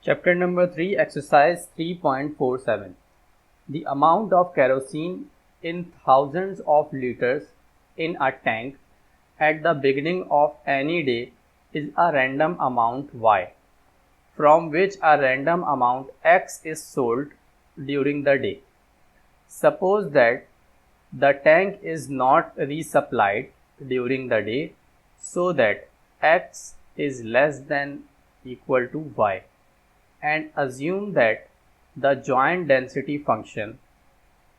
Chapter number 3, exercise 3.47. The amount of kerosene in thousands of liters in a tank at the beginning of any day is a random amount y, from which a random amount x is sold during the day. Suppose that the tank is not resupplied during the day, so that x is less than equal to y, and assume that the joint density function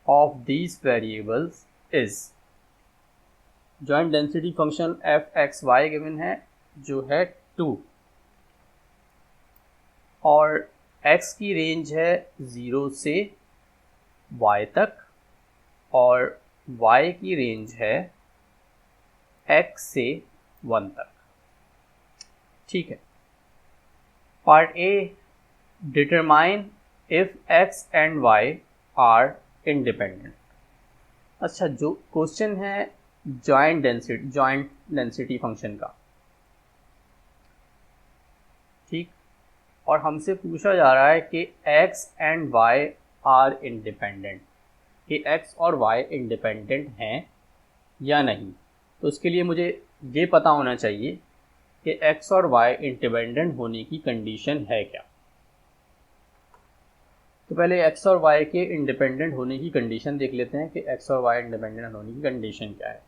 of these variables is joint density function fxy given है जो है 2 और x की range है 0 से y तक और y की रेंज है x से 1 तक। ठीक है। Part A, determine if x and y are independent. अच्छा, जो क्वेश्चन है जॉइंट डेंसिटी फंक्शन का, ठीक, और हमसे पूछा जा रहा है कि x and y are independent, कि x और y इंडिपेंडेंट हैं या नहीं। तो उसके लिए मुझे ये पता होना चाहिए कि x और y इंडिपेंडेंट होने की कंडीशन है क्या। तो पहले x और y के इंडिपेंडेंट होने की कंडीशन देख लेते हैं कि x और y इंडिपेंडेंट होने की कंडीशन क्या है।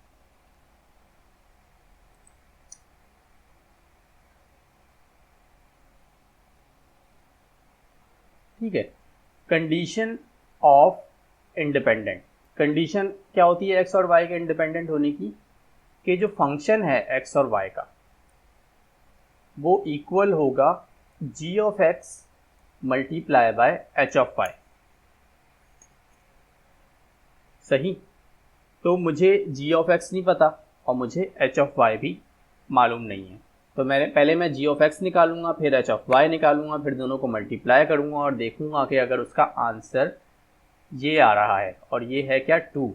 ठीक है। कंडीशन ऑफ इंडिपेंडेंट, कंडीशन क्या होती है x और y के इंडिपेंडेंट होने की, कि जो फंक्शन है x और y का वो इक्वल होगा g of x multiply by h of y। सही। तो मुझे g ऑफ x नहीं पता और मुझे h ऑफ y भी मालूम नहीं है, तो पहले मैं g ऑफ x निकालूंगा, फिर h ऑफ y निकालूंगा, फिर दोनों को मल्टीप्लाई करूंगा और देखूंगा कि अगर उसका आंसर ये आ रहा है और ये है क्या 2,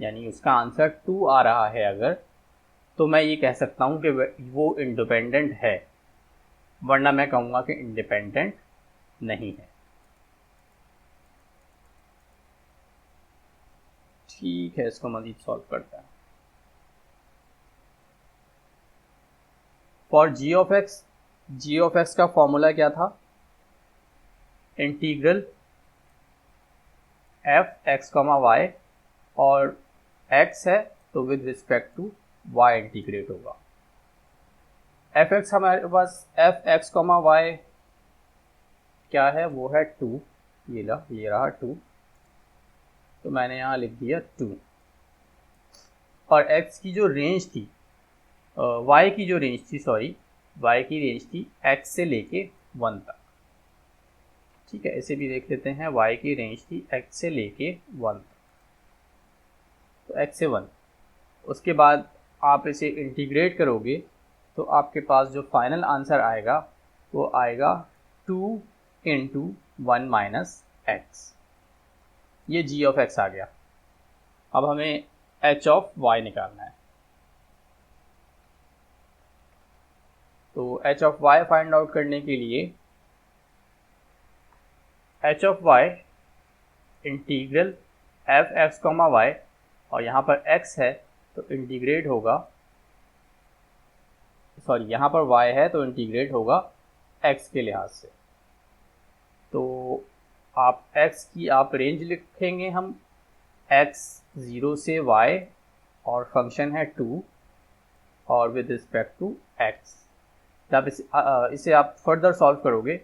यानी उसका आंसर 2 आ रहा है अगर, तो मैं ये कह सकता हूँ कि वो इंडिपेंडेंट है, वरना मैं कहूँगा कि इंडिपेंडेंट नहीं है। ठीक है, इसको मज़ीद सॉल्व करते हैं। फॉर जी ऑफ एक्स का फॉर्मूला क्या था, integral f x comma y, और एक्स है तो with respect to y integrate होगा। एफ एक्स हमारे पास एफ एक्स कॉमा वाई क्या है, वो है 2, ये रहा 2, तो मैंने यहाँ लिख दिया 2। और x की जो रेंज थी, y की जो रेंज थी, y की रेंज थी x से लेके 1 तक। ठीक है, ऐसे भी देख लेते हैं, y की रेंज थी x से लेके 1 तक, तो x से 1। उसके बाद आप इसे इंटीग्रेट करोगे तो आपके पास जो फाइनल आंसर आएगा वो आएगा 2 इंटू 1 माइनस एक्स। ये g ऑफ x आ गया। अब हमें h ऑफ y निकालना है, तो h of y find out करने के लिए h of y integral f x comma y, और यहाँ पर x है तो इंटीग्रेट होगा, यहाँ पर y है तो इंटीग्रेट होगा x के लिहाज से। तो आप x की आप रेंज लिखेंगे हम, x 0 से y और फंक्शन है 2 और विद रिस्पेक्ट टू x। जब इसे आप फर्दर सॉल्व करोगे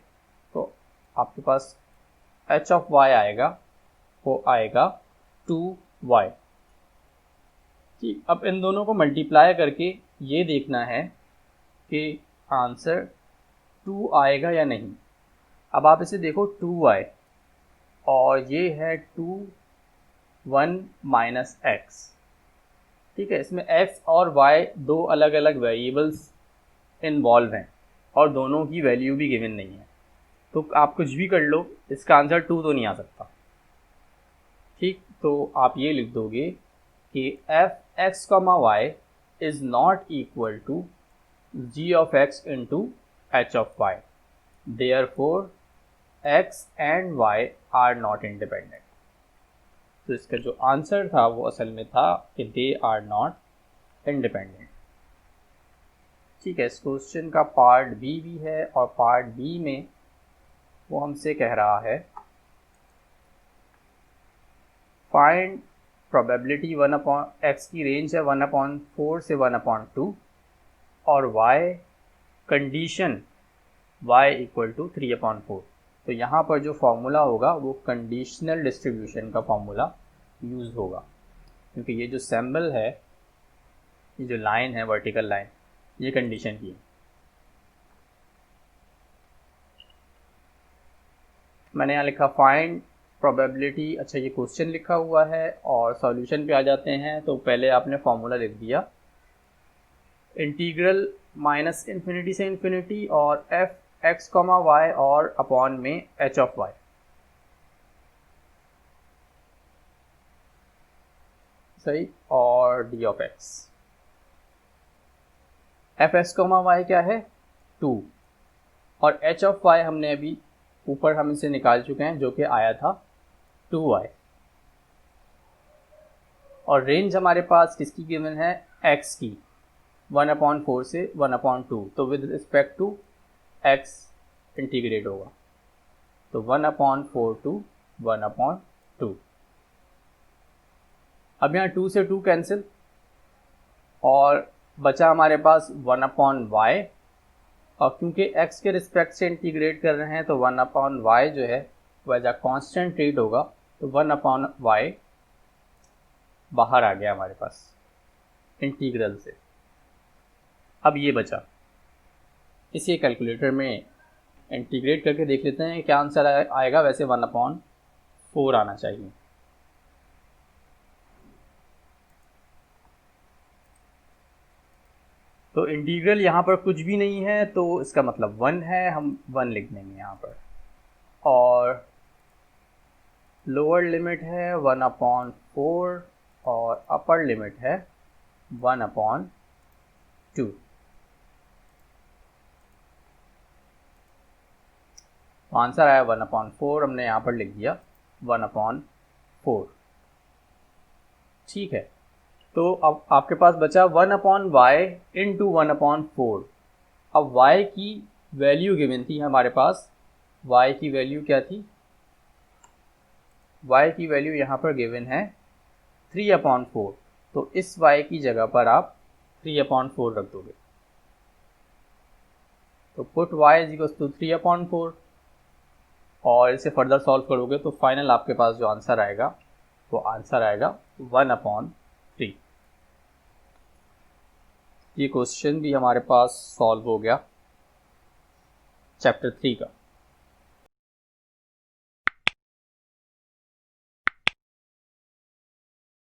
तो आपके पास h ऑफ y आएगा, वो आएगा 2y। ठीक, अब इन दोनों को मल्टीप्लाई करके ये देखना है कि आंसर 2 आएगा या नहीं। अब आप इसे देखो 2y और ये है 2 1 माइनस एक्स। ठीक है, इसमें x और y दो अलग अलग वेरिएबल्स इन्वॉल्व हैं और दोनों की वैल्यू भी गिवन नहीं है, तो आप कुछ भी कर लो, इसका आंसर 2 तो नहीं आ सकता। ठीक, तो आप ये लिख दोगे कि f x comma y is not equal to g of x into h of y, therefore x and y are not independent. तो इसका जो आंसर था वो असल में था कि दे आर नॉट इंडिपेंडेंट। ठीक है, इस क्वेश्चन का पार्ट बी भी है और पार्ट बी में वो हमसे कह रहा है फाइंड प्रोबेबिलिटी 1/x की रेंज है 1/4 से 1/2 और y condition y equal to 3/4। तो यहाँ पर जो फॉर्मूला होगा वो कंडीशनल डिस्ट्रीब्यूशन का फॉर्मूला यूज़ होगा, क्योंकि ये जो सिंबल है, ये जो लाइन है वर्टिकल लाइन, ये कंडीशन की है। मैंने यहाँ लिखा फाइंड प्रोबेबिलिटी। अच्छा, ये क्वेश्चन लिखा हुआ है और सॉल्यूशन पे आ जाते हैं। तो पहले आपने फॉर्मूला लिख दिया, इंटीग्रल -∞ से ∞ और f x, y और अपॉन में h ऑफ y। सही, और d of x। f x, y क्या है 2 और h ऑफ y हमने अभी ऊपर हम इसे निकाल चुके हैं जो कि आया था 2y। और रेंज हमारे पास किसकी गिवन है, x की, 1/4 से 1/2। तो with respect to x integrate होगा, तो 1/4 टू 1/2। अब यहाँ 2 से 2 कैंसिल और बचा हमारे पास 1/y। और क्योंकि x के रिस्पेक्ट से इंटीग्रेट कर रहे हैं तो 1/y जो है वह एज अ कॉन्स्टेंट ट्रीट होगा, तो 1/y बाहर आ गया हमारे पास इंटीग्रल से। अब ये बचा, इसे कैलकुलेटर में इंटीग्रेट करके देख लेते हैं क्या आंसर आएगा। वैसे 1/4 आना चाहिए। तो इंटीग्रल यहाँ पर कुछ भी नहीं है तो इसका मतलब 1 है, हम 1 लिख देंगे यहाँ पर। और लोअर लिमिट है 1/4 और अपर लिमिट है 1/2। आंसर आया 1/4, हमने यहाँ पर लिख दिया 1/4। ठीक है, तो अब आपके पास बचा 1/y इंटू 1/4। अब y की वैल्यू गिवन थी हमारे पास, y की वैल्यू क्या थी, y की वैल्यू यहाँ पर गिवन है 3/4। तो इस y की जगह पर आप 3/4 रख दोगे, तो put y is equal to 3/4 और इसे फर्दर सॉल्व करोगे तो फाइनल आपके पास जो आंसर आएगा वो आंसर आएगा 1/3। ये क्वेश्चन भी हमारे पास सॉल्व हो गया चैप्टर 3 का।